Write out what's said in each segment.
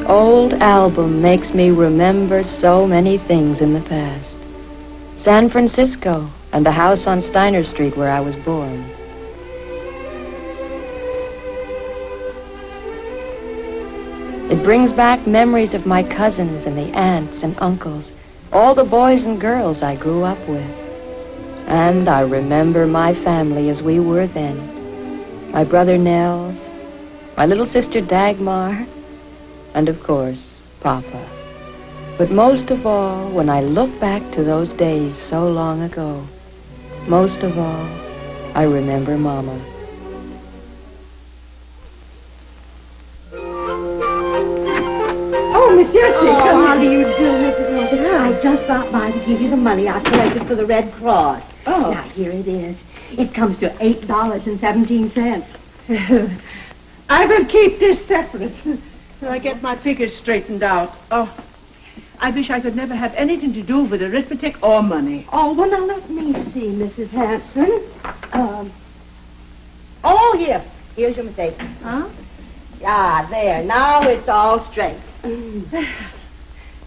old album makes me remember so many things in the past. San Francisco and the house on Steiner Street where I was born. It brings back memories of my cousins and the aunts and uncles, all the boys and girls I grew up with. And I remember my family as we were then. My brother Nels, my little sister Dagmar, and of course, Papa. But most of all, when I look back to those days so long ago, most of all, I remember Mama. Oh, Miss Jessie. Oh, how do you do, Mrs. Hampton? I just dropped by to give you the money I collected for the Red Cross. Oh. Now, here it is. It comes to $8.17. I will keep this separate till I get my figures straightened out. Oh, I wish I could never have anything to do with arithmetic or money. Oh, well, now, let me see, Mrs. Hanson. Oh, here. Here's your mistake. Huh? Ah, there. Now it's all straight.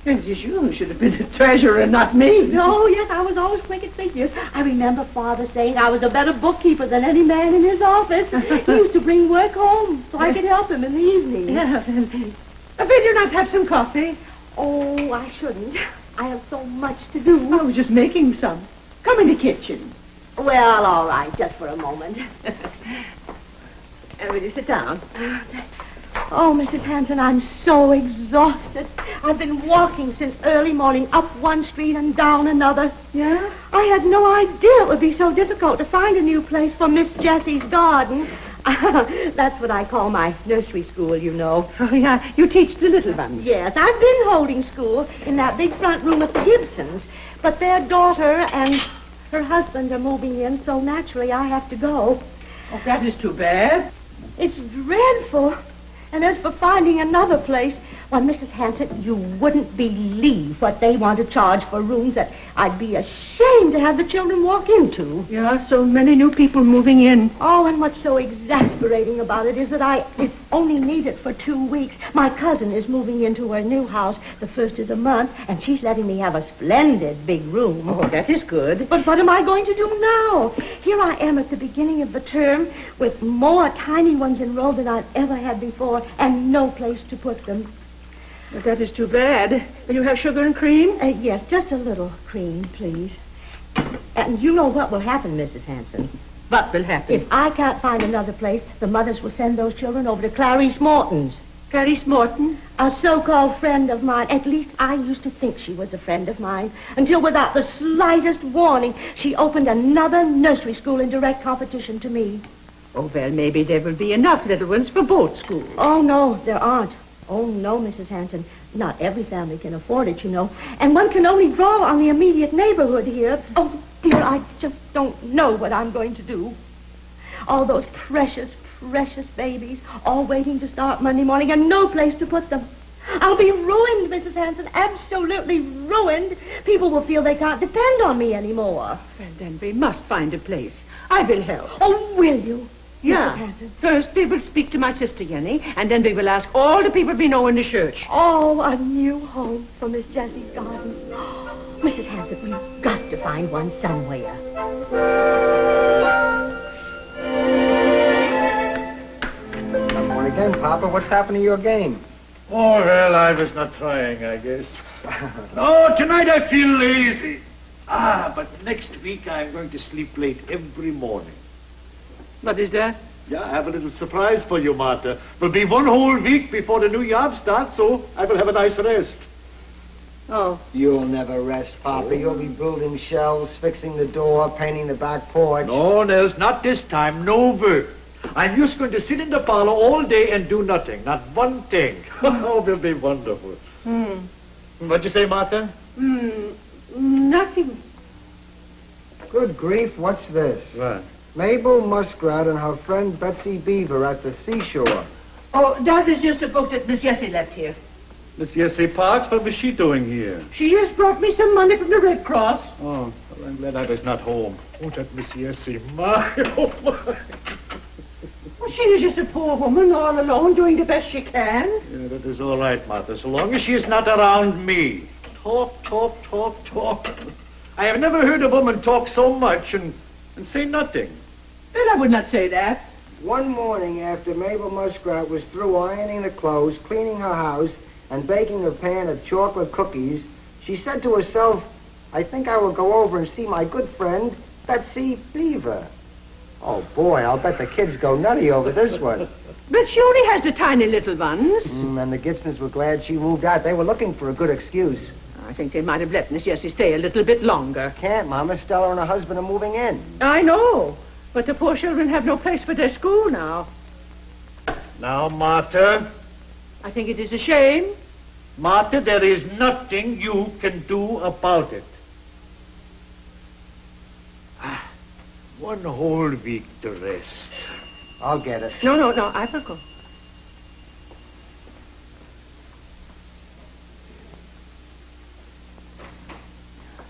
As you should have been the treasurer, not me. Oh, yes, I was always quick at figures. I remember Father saying I was a better bookkeeper than any man in his office. He used to bring work home so I could help him in the evening. Yeah. Will you not have some coffee? Oh, I shouldn't. I have so much to do. I was just making some. Come in the kitchen. Well, all right, just for a moment. Will you sit down? Oh, Mrs. Hanson, I'm so exhausted. I've been walking since early morning, up one street and down another. Yeah? I had no idea it would be so difficult to find a new place for Miss Jessie's garden. That's what I call my nursery school, you know. Oh, yeah, you teach the little ones. Yes, I've been holding school in that big front room at the Gibsons, but their daughter and her husband are moving in, so naturally I have to go. Oh, that is too bad. It's dreadful. And as for finding another place, why, Mrs. Hanson, you wouldn't believe what they want to charge for rooms that I'd be ashamed to have the children walk into. Yeah, so many new people moving in. Oh, and what's so exasperating about it is that it only need it for 2 weeks. My cousin is moving into her new house the first of the month, and she's letting me have a splendid big room. Oh, that is good. But what am I going to do now? Here I am at the beginning of the term with more tiny ones enrolled than I've ever had before, and no place to put them. Well, that is too bad. Will you have sugar and cream? Yes, just a little cream, please. And you know what will happen, Mrs. Hanson. What will happen? If I can't find another place, the mothers will send those children over to Clarice Morton's. Clarice Morton? A so-called friend of mine. At least I used to think she was a friend of mine. Until without the slightest warning, she opened another nursery school in direct competition to me. Oh, well, maybe there will be enough little ones for both schools. Oh, no, there aren't. Oh, no, Mrs. Hanson. Not every family can afford it, you know. And one can only draw on the immediate neighborhood here. Oh, dear, I just don't know what I'm going to do. All those precious, precious babies, all waiting to start Monday morning and no place to put them. I'll be ruined, Mrs. Hanson, absolutely ruined. People will feel they can't depend on me anymore. Well, then we must find a place. I will help. Oh, will you? Yeah. Mrs. Hanson. First, we will speak to my sister Jenny, and then we will ask all the people we know in the church. Oh, a new home for Miss Jessie's garden. Mrs. Hanson, we've got to find one somewhere. Come on again, Papa. What's happened to your game? Oh, well, I was not trying, I guess. Oh, tonight I feel lazy. But next week I'm going to sleep late every morning. What is that? Yeah, I have a little surprise for you, Martha. Will be 1 whole week before the new job starts, so I will have a nice rest. Oh. You'll never rest, Papa. You'll be building shelves, fixing the door, painting the back porch. No, Nels, not this time. No work. I'm just going to sit in the parlor all day and do nothing. Not one thing. Oh, it will be wonderful. What'd you say, Martha? Nothing. Good grief, what's this? What? Mabel Muskrat and her friend Betsy Beaver at the seashore. Oh, that is just a book that Miss Jessie left here. Miss Jessie Parks, what was she doing here? She has brought me some money from the Red Cross. Oh, well, I'm glad I was not home. Oh, that Miss Jessie, my, oh, my. Oh, She is just a poor woman all alone doing the best she can. Yeah, that is all right, Martha, so long as she is not around me. Talk, talk, talk, talk. I have never heard a woman talk so much and say nothing. Well, I would not say that. One morning after Mabel Muskrat was through ironing the clothes, cleaning her house, and baking a pan of chocolate cookies, she said to herself, I think I will go over and see my good friend, Betsy Beaver. Oh, boy, I'll bet the kids go nutty over this one. But she only has the tiny little ones. And the Gibsons were glad she moved out. They were looking for a good excuse. I think they might have let Miss Jessie stay a little bit longer. Can't, Mama. Stella and her husband are moving in. I know, but the poor children have no place for their school now. Now, Martha. I think it is a shame. Martha, there is nothing you can do about it. One whole week to rest. I'll get it. No, I will go.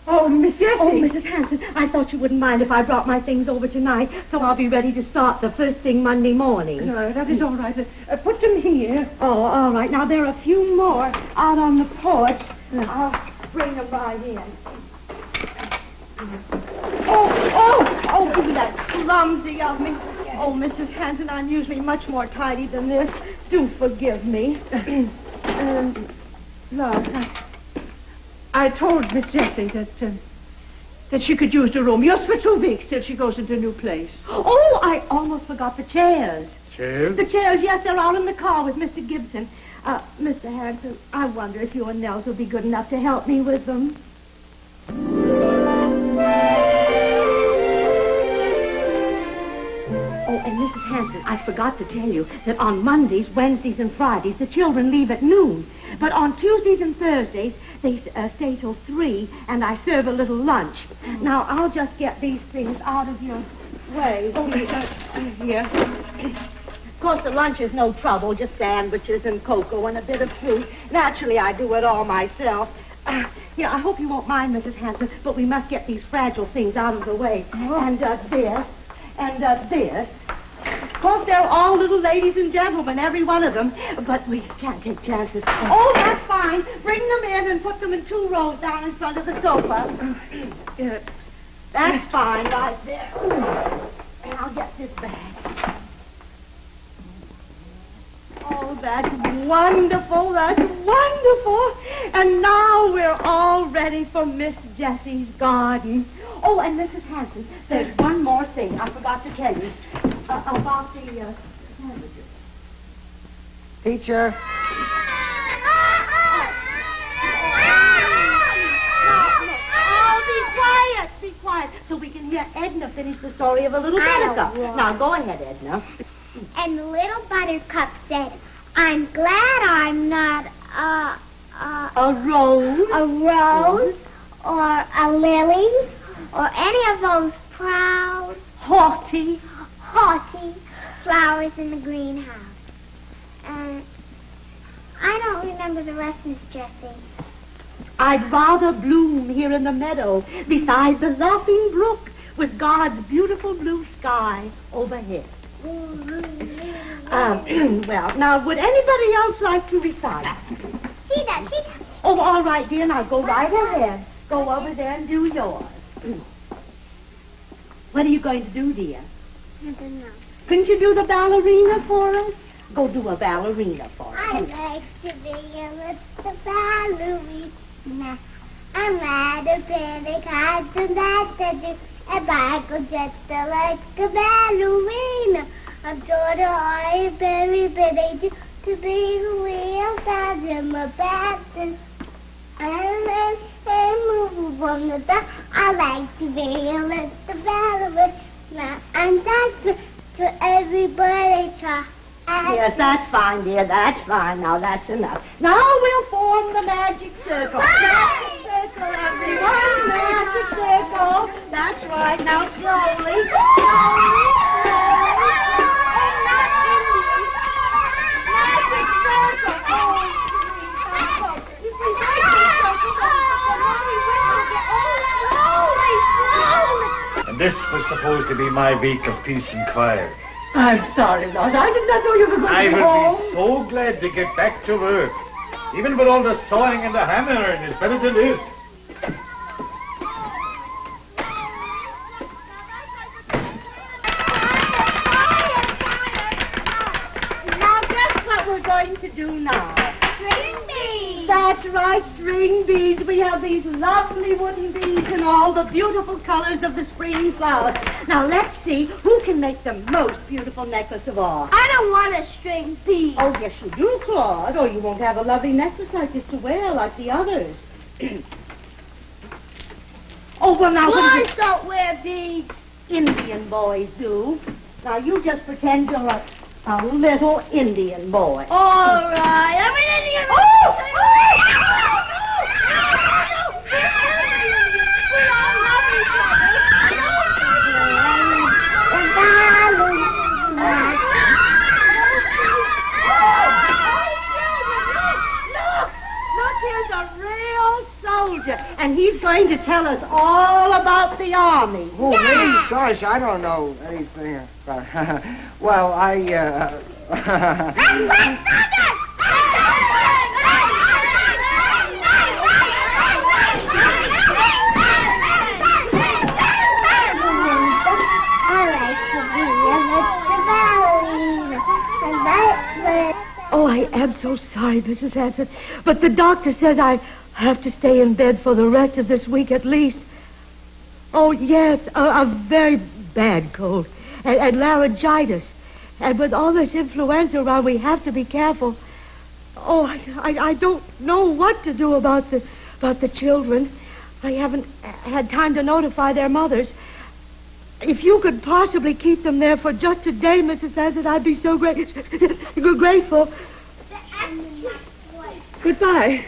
Oh, Miss Jessie. Oh, Mrs. Hanson, I thought you wouldn't mind if I brought my things over tonight, so I'll be ready to start the first thing Monday morning. No, that is all right. Put them here. Oh, all right. Now, there are a few more out on the porch. I'll bring them right in. Oh, that's clumsy of me. Oh, Mrs. Hanson, I'm usually much more tidy than this. Do forgive me. Look, I told Miss Jessie that she could use the room just for 2 weeks till she goes into a new place. Oh, I almost forgot the chairs. Chairs? The chairs, yes, they're out in the car with Mr. Gibson. Mr. Hanson, I wonder if you and Nels will be good enough to help me with them. Oh, and Mrs. Hanson, I forgot to tell you that on Mondays, Wednesdays, and Fridays, the children leave at noon. But on Tuesdays and Thursdays, they stay till 3, and I serve a little lunch. Now, I'll just get these things out of your way. Here. Of course, the lunch is no trouble, just sandwiches and cocoa and a bit of fruit. Naturally, I do it all myself. Here, I hope you won't mind, Mrs. Hanson, but we must get these fragile things out of the way. And this, and this. Of course, they're all little ladies and gentlemen, every one of them, but we can't take chances. Oh, that's fine. Bring them in and put them in 2 rows down in front of the sofa. That's fine, right there. And I'll get this bag. Oh, that's wonderful, that's wonderful. And now we're all ready for Miss Jessie's garden. Oh, and Mrs. Hanson, there's one more thing I forgot to tell you about the sandwiches. Teacher. Oh, be quiet, so we can hear Edna finish the story of a little buttercup. Now, go ahead, Edna. And the little buttercup said, I'm glad I'm not a rose. A rose or a lily or any of those proud, haughty flowers in the greenhouse. I don't remember the rest, Miss Jessie. I'd rather bloom here in the meadow beside the laughing brook with God's beautiful blue sky overhead. Well, now, would anybody else like to recite? She does. Oh, all right, dear. Now, go right ahead. Go over there and do yours. What are you going to do, dear? I don't know. Couldn't you do the ballerina for us? Go do a ballerina for us. I like to be a little ballerina. I'm rather pretty, kind of that to do. If I could just like a ballerina, I'm sure to I very pretty to be real fast in my pattern. I move on the top. I like to be a little ballerina, and that's to everybody try. Yes, that's fine, dear. That's fine. Now, that's enough. Now we'll form the magic circle. Magic circle, everyone. Magic circle. That's right. Now, slowly. Magic circle. If we make this circle, the money will get slowly. And this was supposed to be my week of peace and quiet. I'm sorry, Ross. I did not know you were going I to be will home. be so glad to get back to work. Even with all the sawing and the hammering, it's better than this. Now, guess what we're going to do now? String beads. That's right, string beads. We have these lovely wooden beads in all the beautiful colors of the spring flowers. Now, let's see who can make the most beautiful necklace of all. I don't want a string bead. Oh, yes, you do, Claude, or you won't have a lovely necklace like this to wear like the others. Oh, well, now, Boys don't wear beads. Indian boys do. Now, you just pretend you're a little Indian boy. All right. I'm an Indian. Look, here's a real soldier, and he's going to tell us all about the army. Oh, me? Gosh, I don't know anything about... Well, Oh, I am so sorry, Mrs. Hanson, but the doctor says I have to stay in bed for the rest of this week at least. Oh, yes, a very bad cold and laryngitis. And with all this influenza around, we have to be careful. Oh, I don't know what to do about the children. I haven't had time to notify their mothers. If you could possibly keep them there for just a day, Mrs. Hanson, I'd be so grateful. Goodbye.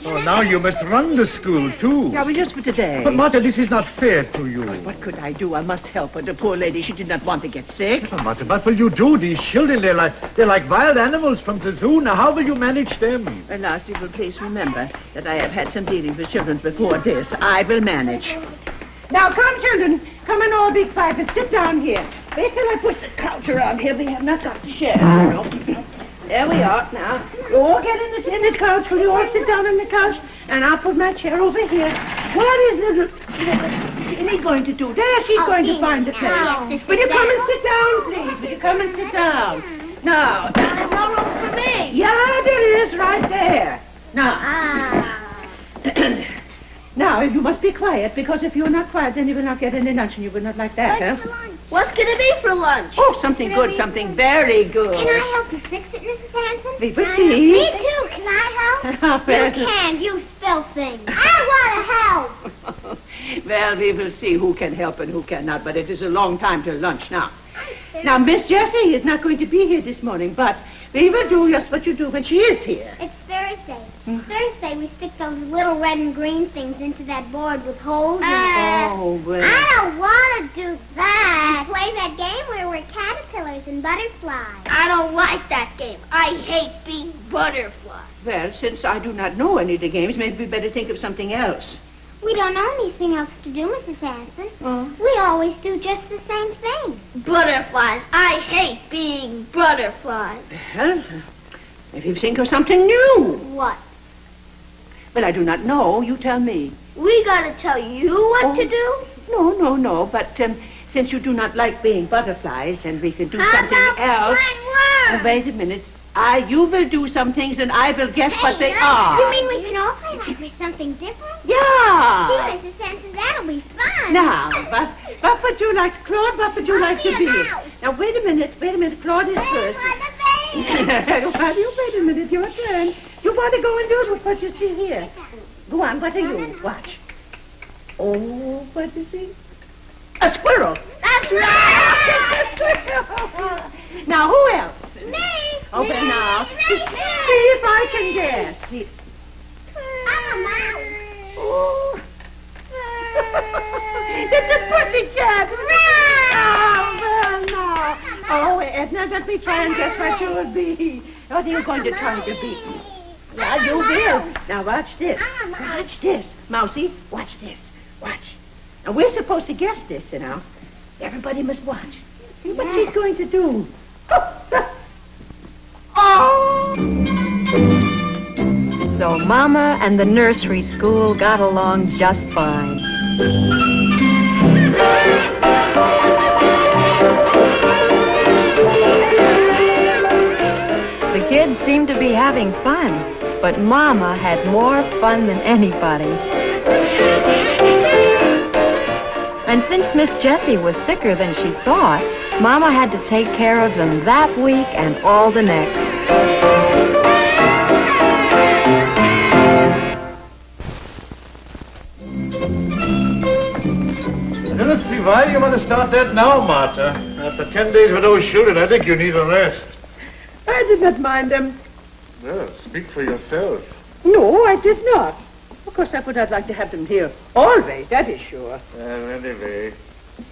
Oh, now you must run the school, too. Yeah, well, just for today. But, Martha, this is not fair to you. What could I do? I must help her. The poor lady, she did not want to get sick. Oh, Martha, what will you do? These children, they're like wild animals from the zoo. Now, how will you manage them? And last, you will please remember that I have had some dealings with children before this. I will manage. Now, come, children. Come and all be quiet and sit down here. Wait till I put the couch around here. We have not got the chair. There we are. Now, you all get in the couch. Will you all sit down on the couch? And I'll put my chair over here. What is little Jenny going to do? There, she's going to find the place. Will you come and sit down, please? Will you come and sit down? No. There's no room for me. Yeah, there is, right there. Now. Now, you must be quiet, because if you're not quiet, then you will not get any lunch, and you will not like that, huh? What's going to be for lunch? Oh, something good, something very good. Can I help you fix it, Mrs. Hanson? We will see. Me too. Can I help? You can. You spell things. I want to help. Well, we will see who can help and who cannot, but it is a long time till lunch now. Now, Miss Jessie is not going to be here this morning, but we will do just what you do when she is here. It's Thursday. Thursday, we stick those little red and green things into that board with holes in it. Oh, well. I don't want to do that. We play that game where we're caterpillars and butterflies. I don't like that game. I hate being butterflies. Well, since I do not know any of the games, maybe we better think of something else. We don't know anything else to do, Mrs. Hanson. Oh. We always do just the same thing. Butterflies. I hate being butterflies. Well, maybe we think of something new. What? Well, I do not know. You tell me. We gotta tell you what to do? No. But since you do not like being butterflies, and we can do How something about else. fine words? Wait a minute. You will do some things, and I will guess what they are. You mean we can all play like we're something different? Yeah. See, Mrs. Hanson, that'll be fun. Now, what would you like, Claude? What would you like to be? I'll be a mouse. Now, wait a minute. Claude is I first. want a baby. Well, you wait a minute. Your turn. You want to go and do what you see here. Go on. What are you? Watch. Oh, what is he? A squirrel. That's right. Now, who else? Me. Okay, Me. now. Me. See if I can guess. See. I'm a mouse. Oh. It's a pussycat. Oh, well, no. Oh, Edna, let me try and guess what you will be. What are you going to try to be? Yeah, you will. Now, watch this. Watch this. Mousie, watch this. Watch. Now, we're supposed to guess this, you know. Everybody must watch. See what she's going to do. So Mama and the nursery school got along just fine. The kids seemed to be having fun, but Mama had more fun than anybody. And since Miss Jessie was sicker than she thought, Mama had to take care of them that week and all the next. I don't see why you want to start that now, Martha. After 10 days without shooting, I think you need a rest. I did not mind them. Well, speak for yourself. No, I did not. Of course, I would not like to have them here always, that is sure. Well, anyway,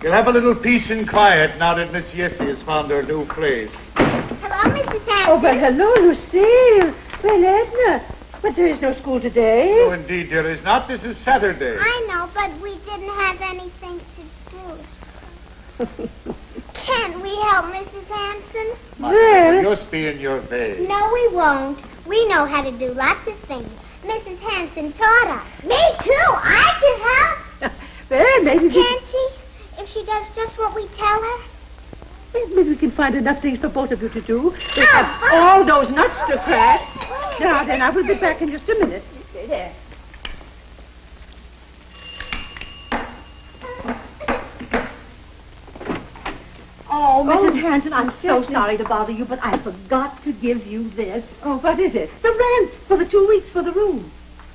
you'll have a little peace and quiet now that Miss Jessie has found her new place. Hello, Mrs. Hanson. Oh, but hello, Lucille. Well, Edna, but there is no school today. No, indeed, there is not. This is Saturday. I know, but we didn't have anything to do. Can't we help Mrs. Hanson? Well, you'll just be in your way. No, we won't. We know how to do lots of things. Mrs. Hanson taught us. Me too. I can help. Well, maybe Can't she? If she does just what we tell her? maybe we can find enough things for both of you to do. They have all those nuts to crack. Now, then, I will be back in just a minute. You stay there. Oh, Mrs. Hanson, I'm so sorry to bother you, but I forgot to give you this. Oh, what is it? The rent for the 2 weeks for the room.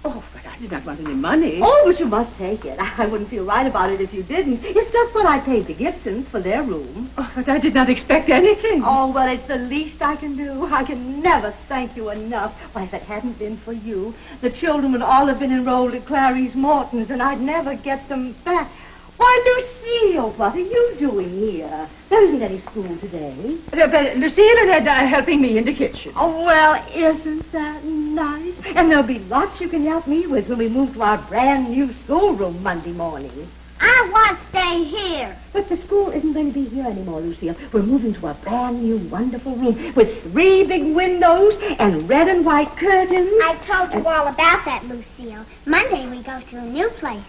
Oh, but I did not want any money. Oh, but you must take it. I wouldn't feel right about it if you didn't. It's just what I paid the Gibsons for their room. Oh, but I did not expect anything. Oh, well, it's the least I can do. I can never thank you enough. Why, if it hadn't been for you, the children would all have been enrolled at Clarice Morton's, and I'd never get them back. Why, Lucille, what are you doing here? There isn't any school today. But Lucille and Edna are helping me in the kitchen. Oh, well, isn't that nice? And there'll be lots you can help me with when we move to our brand new schoolroom Monday morning. I want to stay here. But the school isn't going to be here anymore, Lucille. We're moving to a brand new, wonderful room with 3 big windows and red and white curtains. I told you all about that, Lucille. Monday we go to a new place.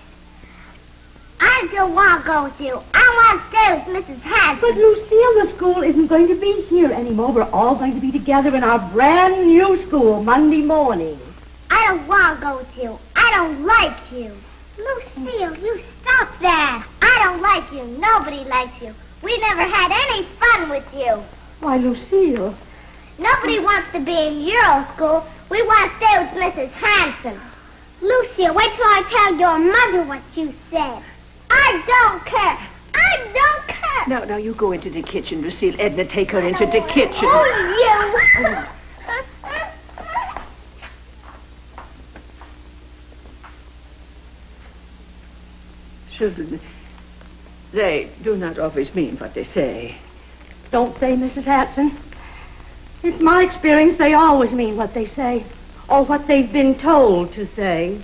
I don't want to go with you. I want to stay with Mrs. Hanson. But, Lucille, the school isn't going to be here anymore. We're all going to be together in our brand new school Monday morning. I don't want to go with you. I don't like you. Lucille, you stop that. I don't like you. Nobody likes you. We never had any fun with you. Why, Lucille. Nobody wants to be in Euro school. We want to stay with Mrs. Hanson. Lucille, wait till I tell your mother what you said. I don't care. I don't care. Now, you go into the kitchen, Lucille. Edna, take her into the kitchen. Oh, you. Children, they do not always mean what they say. Don't they, Mrs. Hanson? It's my experience they always mean what they say, or what they've been told to say.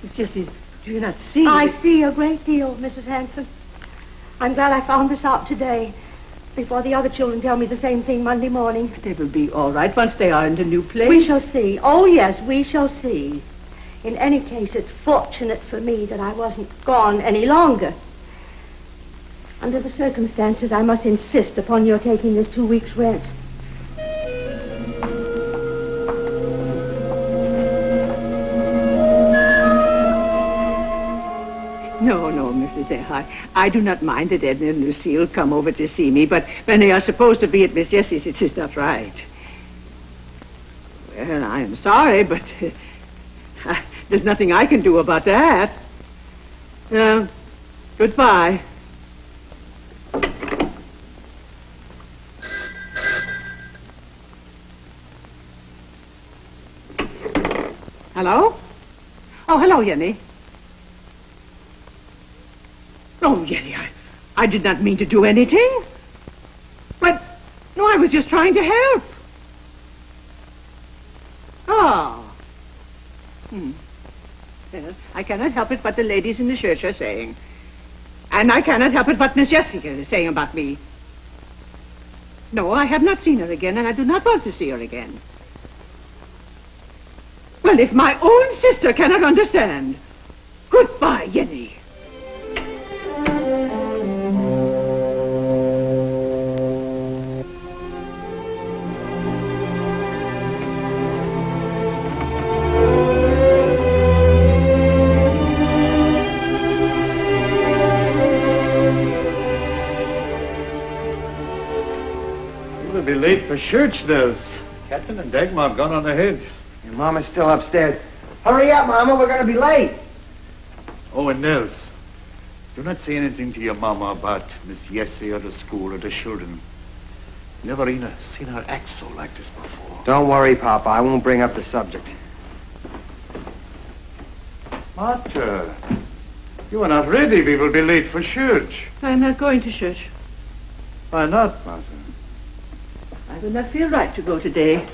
Miss Jessie, do you not see? I see a great deal, Mrs. Hanson. I'm glad I found this out today, before the other children tell me the same thing Monday morning. They will be all right once they are in the new place. We shall see. Oh, yes, we shall see. In any case, it's fortunate for me that I wasn't gone any longer. Under the circumstances, I must insist upon your taking this 2 weeks' rent. No, Mrs. Earhart. I do not mind that Edna and Lucille come over to see me, but when they are supposed to be at Miss Jessie's, it is not right. Well, I am sorry, but there's nothing I can do about that. Goodbye. Hello? Oh, hello, Jenny. Oh, Jenny, I did not mean to do anything. But, no, I was just trying to help. Oh. Well, I cannot help it what the ladies in the church are saying. And I cannot help it what Miss Jessica is saying about me. No, I have not seen her again, and I do not want to see her again. Well, if my own sister cannot understand. Goodbye, Jenny. We'll be late for church, Nels. Captain and Dagmar have gone on ahead. Your Mama's still upstairs. Hurry up, Mama. We're going to be late. Oh, and Nels, do not say anything to your Mama about Miss Jessie or the school or the children. Never seen her act so like this before. Don't worry, Papa. I won't bring up the subject. Martha, you are not ready. We will be late for church. I'm not going to church. Why not, Martha? I do not feel right to go today.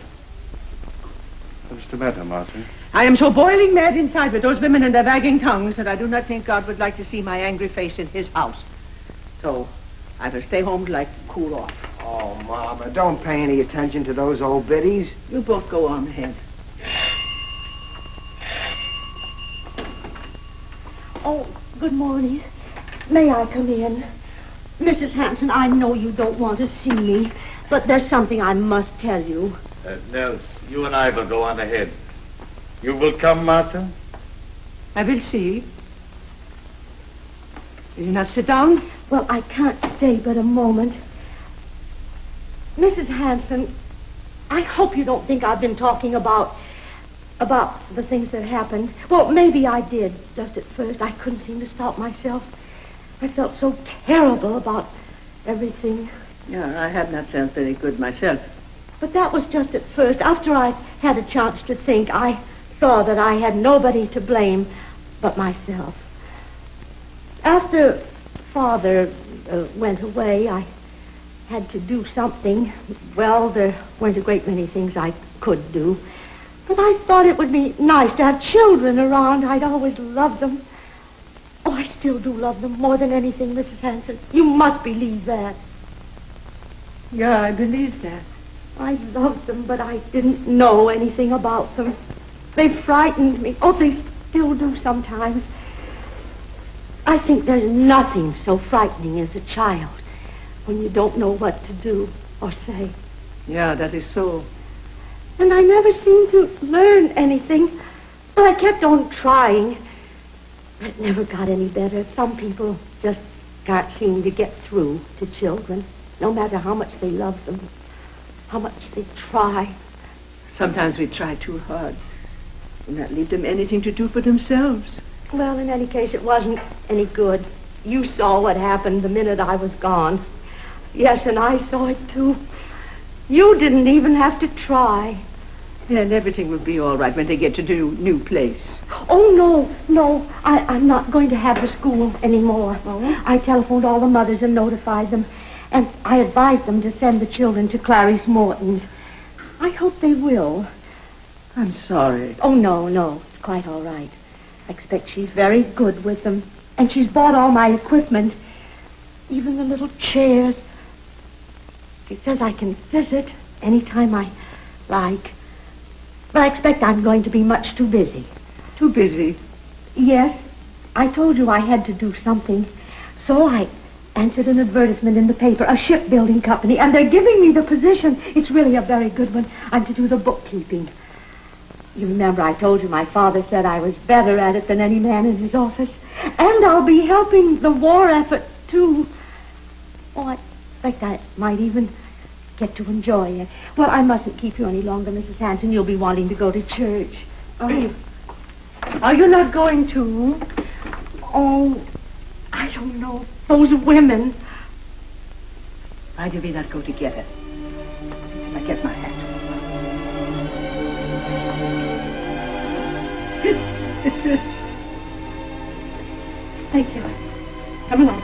What's the matter, Martha? I am so boiling mad inside with those women and their wagging tongues that I do not think God would like to see my angry face in his house. So, I will stay home till I cool off. Oh, Mama, don't pay any attention to those old biddies. You both go on ahead. Oh, good morning. May I come in? Mrs. Hanson, I know you don't want to see me, but there's something I must tell you. Nels, you and I will go on ahead. You will come, Martha? I will see. Will you not sit down? Well, I can't stay but a moment. Mrs. Hanson, I hope you don't think I've been talking about the things that happened. Well, maybe I did, just at first. I couldn't seem to stop myself. I felt so terrible about everything. Yeah, I have not felt very good myself. But that was just at first. After I had a chance to think, I saw that I had nobody to blame but myself. After Father went away, I had to do something. Well, there weren't a great many things I could do. But I thought it would be nice to have children around. I'd always loved them. Oh, I still do love them more than anything, Mrs. Hanson. You must believe that. Yeah, I believe that. I loved them, but I didn't know anything about them. They frightened me. Oh, they still do sometimes. I think there's nothing so frightening as a child when you don't know what to do or say. Yeah, that is so. And I never seemed to learn anything. But I kept on trying. It never got any better. Some people just can't seem to get through to children, no matter how much they love them, how much they try. Sometimes we try too hard. We not leave them anything to do for themselves. Well, in any case, it wasn't any good. You saw what happened the minute I was gone. Yes, and I saw it, too. You didn't even have to try. And everything will be all right when they get to the new place. Oh, no. I'm not going to have the school anymore. Oh? I telephoned all the mothers and notified them. And I advised them to send the children to Clarice Morton's. I hope they will. I'm sorry. Oh, no. It's quite all right. I expect she's very good with them. And she's bought all my equipment. Even the little chairs. She says I can visit anytime I like. But I expect I'm going to be much too busy. Too busy? Yes. I told you I had to do something. So I answered an advertisement in the paper, a shipbuilding company, and they're giving me the position. It's really a very good one. I'm to do the bookkeeping. You remember I told you my father said I was better at it than any man in his office. And I'll be helping the war effort, too. Oh, I expect I might even get to enjoy it. Well, I mustn't keep you any longer, Mrs. Hanson. You'll be wanting to go to church. Oh. Are you not going to? Oh, I don't know. Those women. Why do we not go together? I get my hat. Thank you. Come along.